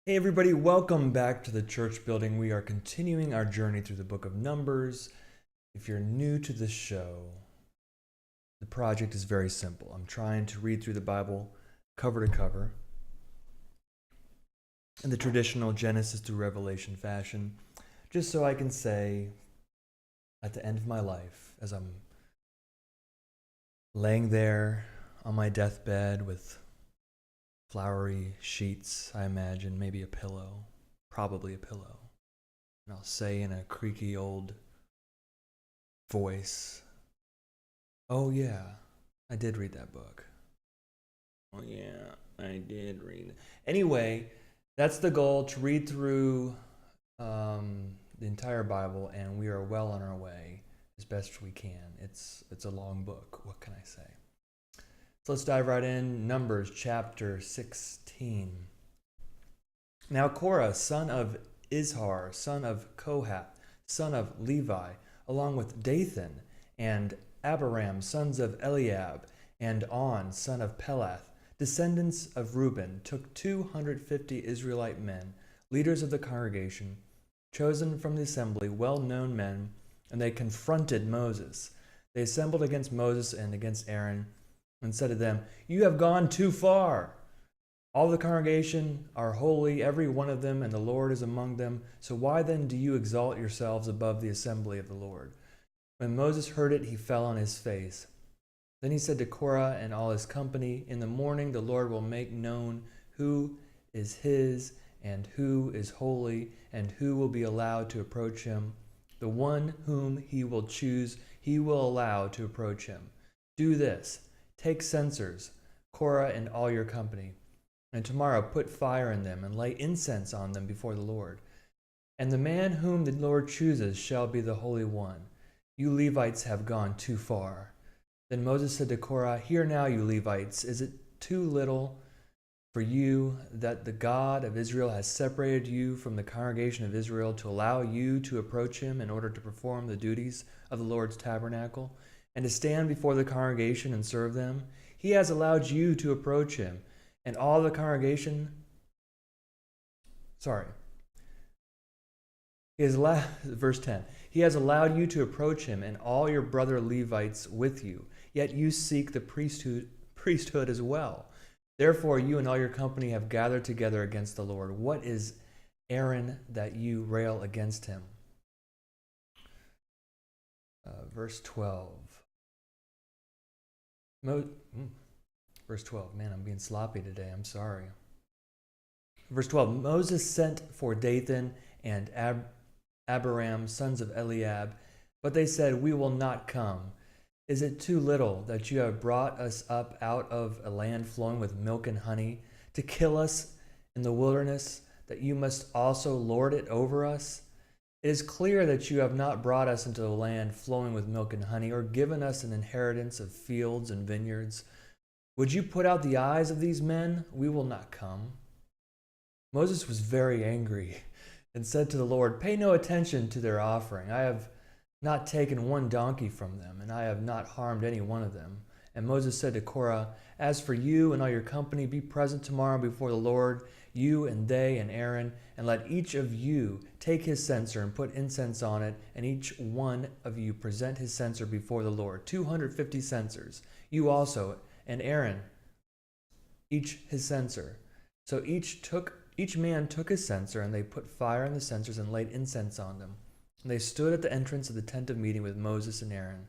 Hey everybody, welcome back to the church building. We are continuing our journey through the book of Numbers. If you're new to the show, the project is very simple. I'm trying to read through the Bible cover to cover in the traditional Genesis through Revelation fashion, just so I can say at the end of my life, as I'm laying there on my deathbed with flowery sheets, I imagine, maybe a pillow, probably a pillow. And I'll say in a creaky old voice, "Oh, yeah, I did read that book. Oh, yeah, I did read it." Anyway, that's the goal, to read through the entire Bible, and we are well on our way as best we can. It's a long book. What can I say? So let's dive right in. Numbers chapter 16. Now Korah, son of Izhar, son of Kohath, son of Levi, along with Dathan and Abiram, sons of Eliab, and On, son of Pelath, descendants of Reuben, took 250 Israelite men, leaders of the congregation, chosen from the assembly, well-known men, and they confronted Moses. They assembled against Moses and against Aaron, and said to them, "You have gone too far. All the congregation are holy, every one of them, and the Lord is among them. So why then do you exalt yourselves above the assembly of the Lord?" When Moses heard it, he fell on his face. Then he said to Korah and all his company, "In the morning the Lord will make known who is his and who is holy, and who will be allowed to approach him. The one whom he will choose, he will allow to approach him. Do this. Take censers, Korah and all your company, and tomorrow put fire in them and lay incense on them before the Lord. And the man whom the Lord chooses shall be the Holy One. You Levites have gone too far." Then Moses said to Korah, "Hear now, you Levites, is it too little for you that the God of Israel has separated you from the congregation of Israel to allow you to approach him in order to perform the duties of the Lord's tabernacle, and to stand before the congregation and serve them? He has allowed you to approach him, and all the congregation, he has allowed, verse 10, he has allowed you to approach him and all your brother Levites with you, yet you seek the priesthood as well. Therefore you and all your company have gathered together against the Lord. What is Aaron that you rail against him?" Verse 12. Verse 12. Man, I'm being sloppy today. I'm sorry. Verse 12. Moses sent for Dathan and Abiram, sons of Eliab, but they said, "We will not come. Is it too little that you have brought us up out of a land flowing with milk and honey, to kill us in the wilderness, that you must also lord it over us? It is clear that you have not brought us into a land flowing with milk and honey, or given us an inheritance of fields and vineyards. Would you put out the eyes of these men? We will not come." Moses was very angry and said to the Lord, "Pay no attention to their offering. I have not taken one donkey from them, and I have not harmed any one of them." And Moses said to Korah, "As for you and all your company, be present tomorrow before the Lord, you and they and Aaron, and let each of you take his censer and put incense on it, and each one of you present his censer before the Lord, 250 censers. You also and Aaron, each his censer." So each man took his censer, and they put fire in the censers and laid incense on them. And they stood at the entrance of the tent of meeting with Moses and Aaron.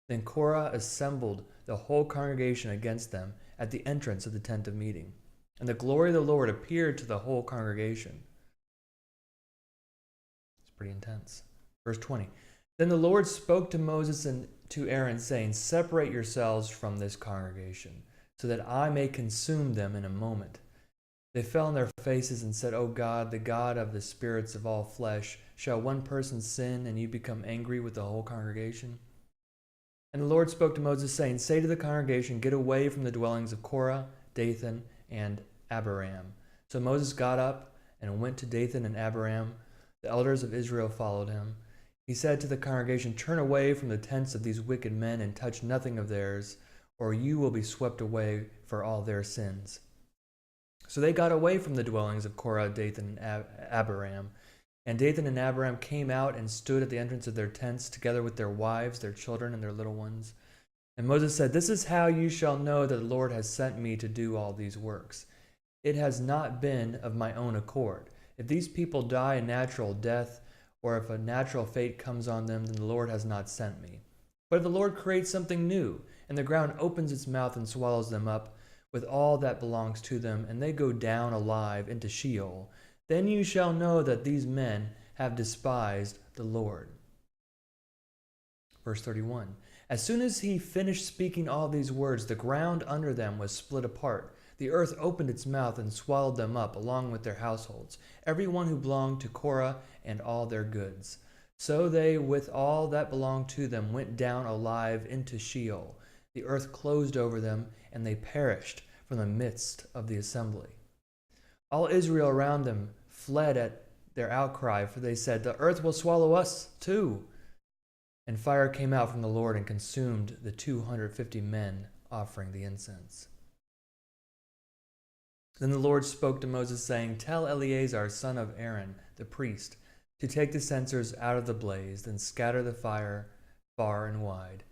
Then Korah assembled the whole congregation against them at the entrance of the tent of meeting. And the glory of the Lord appeared to the whole congregation. It's pretty intense. Verse 20. Then the Lord spoke to Moses and to Aaron, saying, "Separate yourselves from this congregation, so that I may consume them in a moment." They fell on their faces and said, "O God, the God of the spirits of all flesh, shall one person sin and you become angry with the whole congregation?" And the Lord spoke to Moses, saying, "Say to the congregation, get away from the dwellings of Korah, Dathan, and Abiram." So Moses got up and went to Dathan and Abiram. The elders of Israel followed him. He said to the congregation, "Turn away from the tents of these wicked men and touch nothing of theirs, or you will be swept away for all their sins." So they got away from the dwellings of Korah, Dathan, and Abiram. And Dathan and Abiram came out and stood at the entrance of their tents, together with their wives, their children, and their little ones. And Moses said, "This is how you shall know that the Lord has sent me to do all these works. It has not been of my own accord. If these people die a natural death, or if a natural fate comes on them, then the Lord has not sent me. But if the Lord creates something new, and the ground opens its mouth and swallows them up with all that belongs to them, and they go down alive into Sheol, then you shall know that these men have despised the Lord." Verse 31. As soon as he finished speaking all these words, the ground under them was split apart. The earth opened its mouth and swallowed them up, along with their households, every one who belonged to Korah and all their goods. So they, with all that belonged to them, went down alive into Sheol. The earth closed over them, and they perished from the midst of the assembly. All Israel around them fled at their outcry, for they said, "The earth will swallow us too." And fire came out from the Lord and consumed the 250 men offering the incense. Then the Lord spoke to Moses, saying, "Tell Eleazar, son of Aaron, the priest, to take the censers out of the blaze, and scatter the fire far and wide.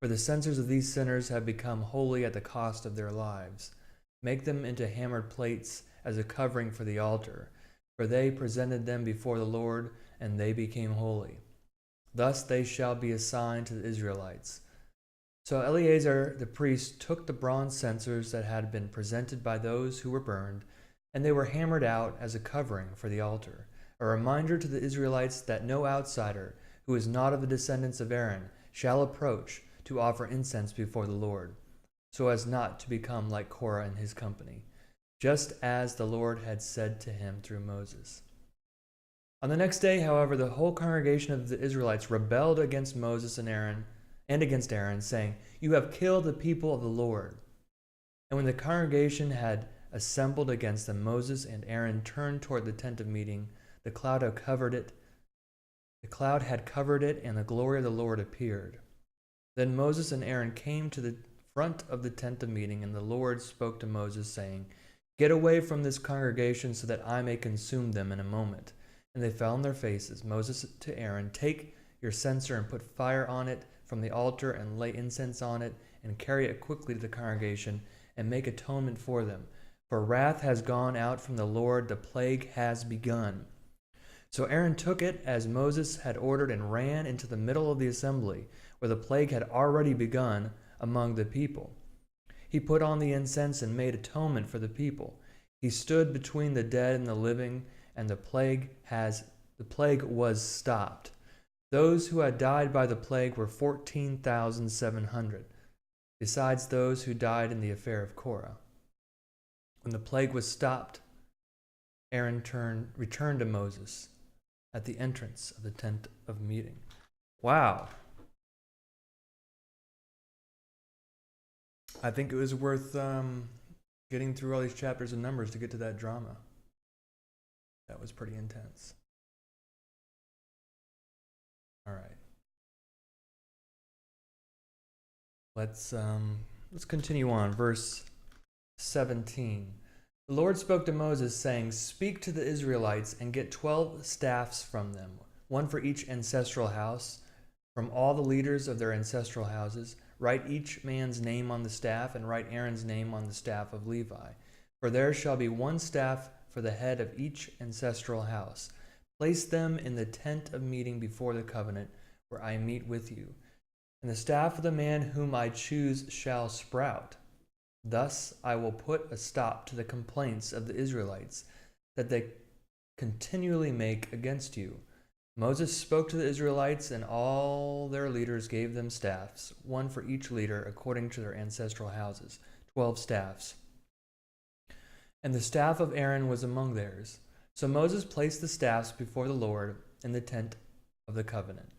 For the censers of these sinners have become holy at the cost of their lives. Make them into hammered plates as a covering for the altar, for they presented them before the Lord, and they became holy. Thus they shall be assigned to the Israelites." So Eleazar the priest took the bronze censers that had been presented by those who were burned, and they were hammered out as a covering for the altar, a reminder to the Israelites that no outsider who is not of the descendants of Aaron shall approach to offer incense before the Lord, so as not to become like Korah and his company, just as the Lord had said to him through Moses. On the next day, however, the whole congregation of the Israelites rebelled against Moses and against Aaron, saying, "You have killed the people of the Lord." And when the congregation had assembled against them, Moses and Aaron turned toward the tent of meeting. The cloud had covered it. And the glory of the Lord appeared. Then Moses and Aaron came to the front of the tent of meeting, and the Lord spoke to Moses, saying, "Get away from this congregation so that I may consume them in a moment." And they fell on their faces. Moses to Aaron, "Take your censer and put fire on it from the altar, and lay incense on it, and carry it quickly to the congregation, and make atonement for them. For wrath has gone out from the Lord, the plague has begun." So Aaron took it as Moses had ordered, and ran into the middle of the assembly, where the plague had already begun among the people. He put on the incense and made atonement for the people. He stood between the dead and the living, and the plague was stopped. Those who had died by the plague were 14,700, besides those who died in the affair of Korah. When the plague was stopped, Aaron returned to Moses at the entrance of the tent of meeting. Wow. I think it was worth getting through all these chapters of Numbers to get to that drama. That was pretty intense. All right. Let's continue on. Verse 17. The Lord spoke to Moses, saying, "Speak to the Israelites and get 12 staffs from them, one for each ancestral house, from all the leaders of their ancestral houses. Write each man's name on the staff, and write Aaron's name on the staff of Levi. For there shall be one staff for the head of each ancestral house. Place them in the tent of meeting before the covenant, where I meet with you. And the staff of the man whom I choose shall sprout. Thus I will put a stop to the complaints of the Israelites that they continually make against you." Moses spoke to the Israelites, and all their leaders gave them staffs, one for each leader according to their ancestral houses, 12 staffs. And the staff of Aaron was among theirs. So Moses placed the staffs before the Lord in the tent of the covenant.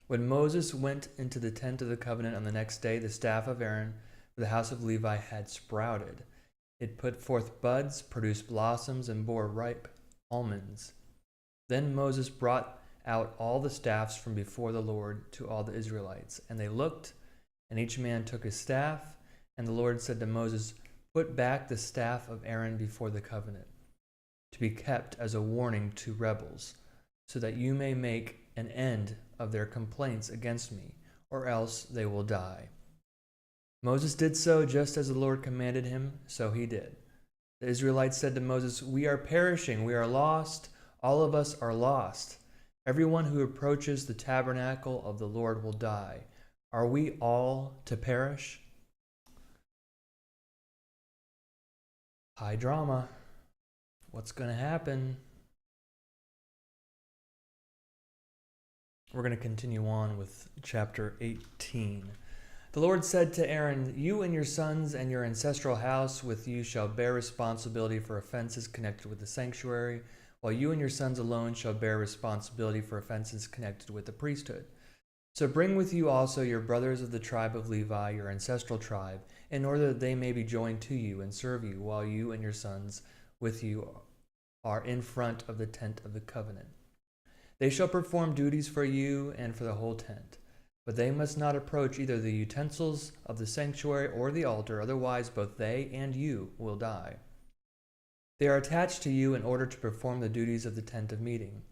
When Moses went into the tent of the covenant on the next day, the staff of Aaron for the house of Levi had sprouted. It put forth buds, produced blossoms, and bore ripe almonds. Then Moses brought out all the staffs from before the Lord to all the Israelites. And they looked, and each man took his staff. And the Lord said to Moses, Put back the staff of Aaron before the covenant, to be kept as a warning to rebels, so that you may make an end of their complaints against me, or else they will die." Moses did so just as the Lord commanded him, so he did. The Israelites said to Moses, "We are perishing, we are lost, all of us are lost. Everyone who approaches the tabernacle of the Lord will die. Are we all to perish?" High drama. What's going to happen? We're going to continue on with chapter 18. The Lord said to Aaron, "You and your sons and your ancestral house with you shall bear responsibility for offenses connected with the sanctuary, while you and your sons alone shall bear responsibility for offenses connected with the priesthood. So bring with you also your brothers of the tribe of Levi, your ancestral tribe, in order that they may be joined to you and serve you, while you and your sons with you are in front of the tent of the covenant. They shall perform duties for you and for the whole tent. But they must not approach either the utensils of the sanctuary or the altar, otherwise both they and you will die. They are attached to you in order to perform the duties of the tent of meeting.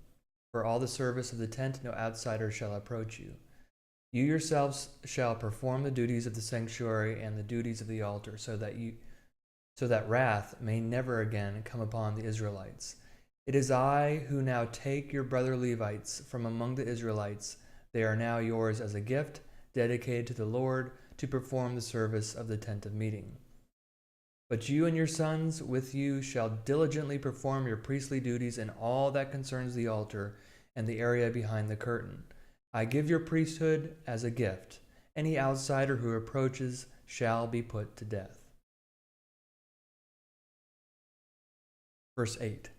For all the service of the tent, no outsider shall approach you. You yourselves shall perform the duties of the sanctuary and the duties of the altar, so that wrath may never again come upon the Israelites. It is I who now take your brother Levites from among the Israelites. They are now yours as a gift, dedicated to the Lord, to perform the service of the tent of meeting. But you and your sons with you shall diligently perform your priestly duties in all that concerns the altar and the area behind the curtain. I give your priesthood as a gift. Any outsider who approaches shall be put to death." Verse 8.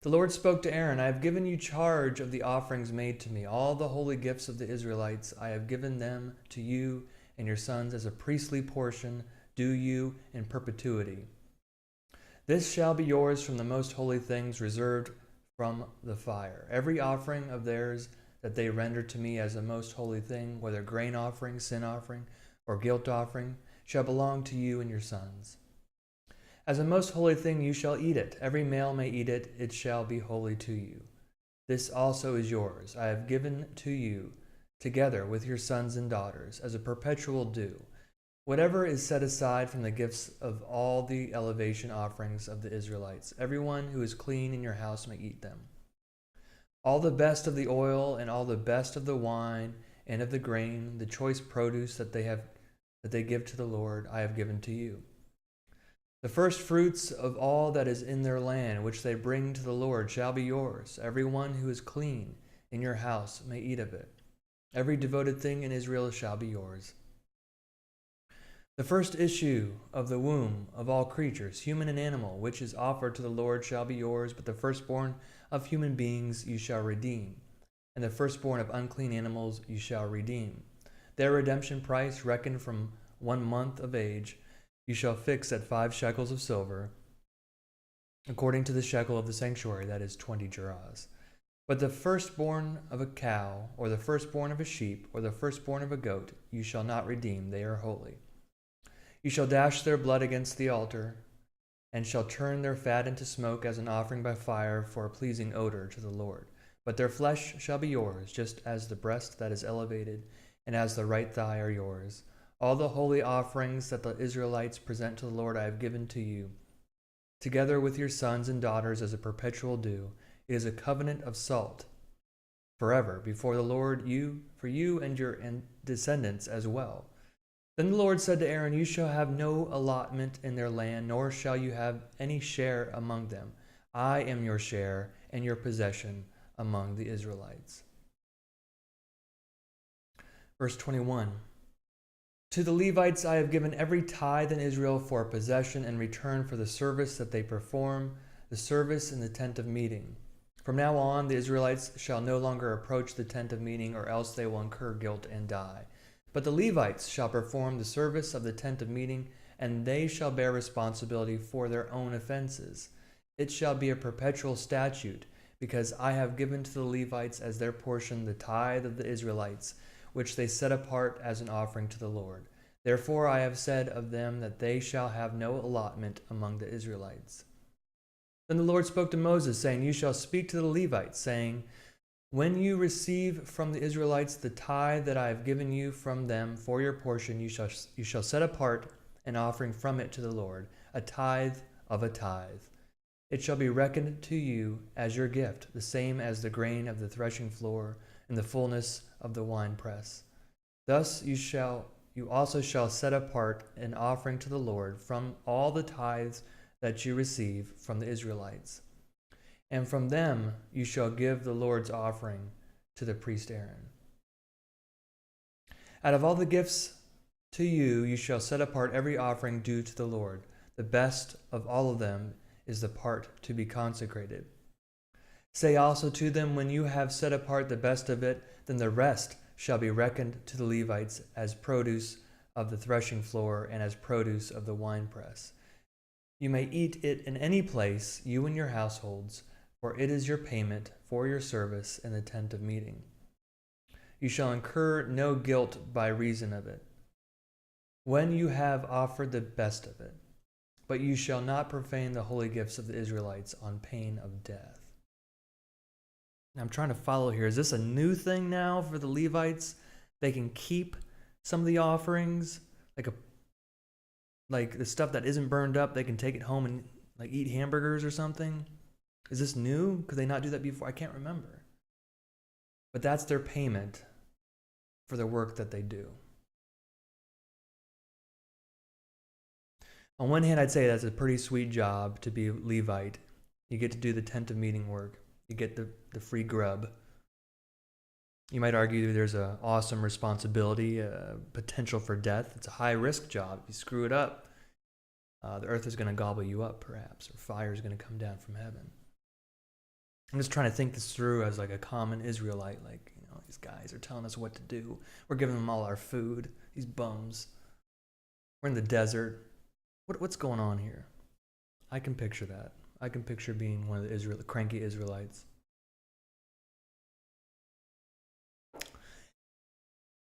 The Lord spoke to Aaron, "I have given you charge of the offerings made to me. All the holy gifts of the Israelites, I have given them to you and your sons as a priestly portion, due you in perpetuity. This shall be yours from the most holy things reserved from the fire. Every offering of theirs that they render to me as a most holy thing, whether grain offering, sin offering, or guilt offering, shall belong to you and your sons. As a most holy thing you shall eat it. Every male may eat it. It shall be holy to you. This also is yours. I have given to you, together with your sons and daughters, as a perpetual due. Whatever is set aside from the gifts of all the elevation offerings of the Israelites, everyone who is clean in your house may eat them. All the best of the oil and all the best of the wine and of the grain, the choice produce that they give to the Lord, I have given to you. The first fruits of all that is in their land, which they bring to the Lord, shall be yours. Everyone who is clean in your house may eat of it. Every devoted thing in Israel shall be yours. The first issue of the womb of all creatures, human and animal, which is offered to the Lord, shall be yours, but the firstborn of human beings you shall redeem, and the firstborn of unclean animals you shall redeem. Their redemption price, reckoned from 1 month of age, you shall fix at 5 shekels of silver, according to the shekel of the sanctuary, that is 20 gerahs. But the firstborn of a cow, or the firstborn of a sheep, or the firstborn of a goat, you shall not redeem, they are holy. You shall dash their blood against the altar, and shall turn their fat into smoke as an offering by fire for a pleasing odor to the Lord. But their flesh shall be yours, just as the breast that is elevated, and as the right thigh are yours. All the holy offerings that the Israelites present to the Lord I have given to you, together with your sons and daughters as a perpetual due. It is a covenant of salt, forever, before the Lord, for you and your descendants as well. Then the Lord said to Aaron, you shall have no allotment in their land, nor shall you have any share among them. I am your share and your possession among the Israelites. Verse 21. To the Levites I have given every tithe in Israel for a possession in return for the service that they perform, the service in the tent of meeting. From now on, the Israelites shall no longer approach the tent of meeting, or else they will incur guilt and die. But the Levites shall perform the service of the tent of meeting, and they shall bear responsibility for their own offenses. It shall be a perpetual statute, because I have given to the Levites as their portion the tithe of the Israelites, which they set apart as an offering to the Lord. Therefore I have said of them that they shall have no allotment among the Israelites. Then the Lord spoke to Moses, saying, You shall speak to the Levites, saying, When you receive from the Israelites the tithe that I have given you from them for your portion, you shall set apart an offering from it to the Lord, a tithe of a tithe. It shall be reckoned to you as your gift, the same as the grain of the threshing floor and the fullness of the winepress. Thus you also shall set apart an offering to the Lord from all the tithes that you receive from the Israelites. And from them you shall give the Lord's offering to the priest Aaron. Out of all the gifts to you, you shall set apart every offering due to the Lord. The best of all of them is the part to be consecrated. Say also to them, when you have set apart the best of it, then the rest shall be reckoned to the Levites as produce of the threshing floor and as produce of the winepress. You may eat it in any place, you and your households, for it is your payment for your service in the tent of meeting. You shall incur no guilt by reason of it, when you have offered the best of it. But you shall not profane the holy gifts of the Israelites on pain of death. I'm trying to follow here. Is this a new thing now for the Levites? They can keep some of the offerings, like the stuff that isn't burned up, they can take it home and like eat hamburgers or something? Is this new? Could they not do that before? I can't remember. But that's their payment for the work that they do. On one hand, I'd say that's a pretty sweet job to be Levite. You get to do the tent of meeting work. You get the free grub. You might argue there's an awesome responsibility, potential for death. It's a high-risk job. If you screw it up, the earth is going to gobble you up, perhaps, or fire is going to come down from heaven. I'm just trying to think this through as like a common Israelite. Like, these guys are telling us what to do. We're giving them all our food. These bums. We're in the desert. What's going on here? I can picture that. I can picture being one of the cranky Israelites.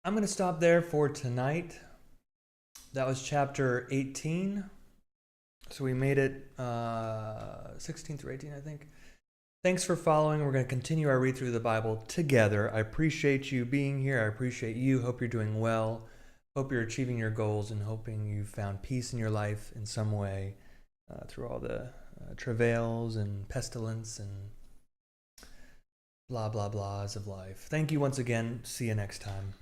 I'm going to stop there for tonight. That was chapter 18. So we made it 16 through 18, I think. Thanks for following. We're going to continue our read through the Bible together. I appreciate you being here. I appreciate you. Hope you're doing well. Hope you're achieving your goals and hoping you found peace in your life in some way through all the travails and pestilence and blah, blah, blahs of life. Thank you once again. See you next time.